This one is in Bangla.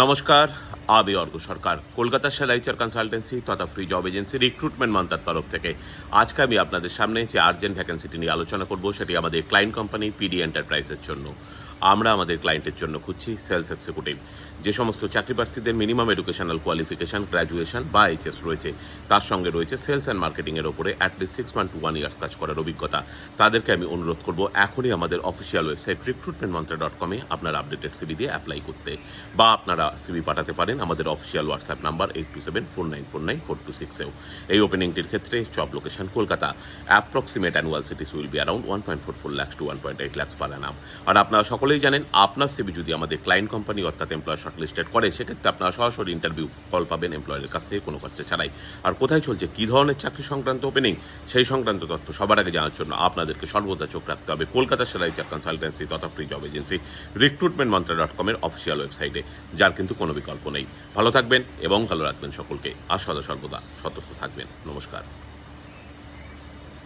নমস্কার, আমি অর্ঘ সরকার। কলকাতা সেলাইচার কনসালটেন্সি তথা ফ্রি জব এজেন্সি রিক্রুটমেন্ট মন্ত্রার তরফ থেকে আজকে আমি আপনাদের সামনে যে আর্জেন্ট ভ্যাকেন্সিটি নিয়ে আলোচনা করব সেটি আমাদের ক্লায়েন্ট কোম্পানি পিডি এন্টারপ্রাইজের জন্য। আমরা আমাদের ক্লায়েন্টের জন্য খুঁজছি সেলস এক্সিকিউটিভ। যে সমস্ত চাকরি প্রার্থীদের মিনিমাম এডুকেশনাল কোয়ালিফিকেশন গ্র্যাজুয়েশন বা এইচএস রয়েছে, তার সঙ্গে রয়েছে সেলস অ্যান্ড মার্কেটিংয়ের ওপরে অ্যাটলিস্ট 6 মান্থ টু 1 ইয়ার্স কাজ করার অভিজ্ঞতা, তাদেরকে আমি অনুরোধ করব এখনই আমাদের অফিসিয়াল ওয়েবসাইট recruitmentmantra.com-এ আপনার আপডেটেড সিভি দিয়ে অ্যাপ্লাই করতে, বা আপনারা সিভি পাঠাতে পারেন আমাদের অফিসিয়াল হোয়াটসঅ্যাপ নাম্বার 8274949426-এও। এই ওপেনিংটির ক্ষেত্রে job location Kolkata. Approximate annual cities will be around 1.44 lakhs to 1.8 lakhs per annum। আর আপনারা সকলেই জানেন, আপনার সিভি যদি আমাদের ক্লায়েন্ট কোম্পানি অর্থাৎ এমপ্লয়ার শর্টলিস্টেড করে, সেক্ষেত্রে আপনারা সরাসরি ইন্টারভিউ কল পাবেন এমপ্লয়ারের কাছ থেকে কোনো খরচা ছাড়াই। আর কোথায় চলছে, কী ধরনের চাকরি সংক্রান্ত ওপেনিং, সেই সংক্রান্ত তথ্য সবার আগে জানার জন্য আপনাদেরকে সর্বদা চোখ রাখতে হবে কলকাতা সেলাইচার কনসালটেন্সি তথা ফ্রি জব এজেন্সি recruitmentmantra.com-এর অফিসিয়াল ওয়েবসাইটে, যার কিন্তু কোনো বিকল্প নেই। ভালো থাকবেন এবং ভালো রাখবেন সকলকে, আর সদা সর্বদা সতর্ক থাকবেন। নমস্কার।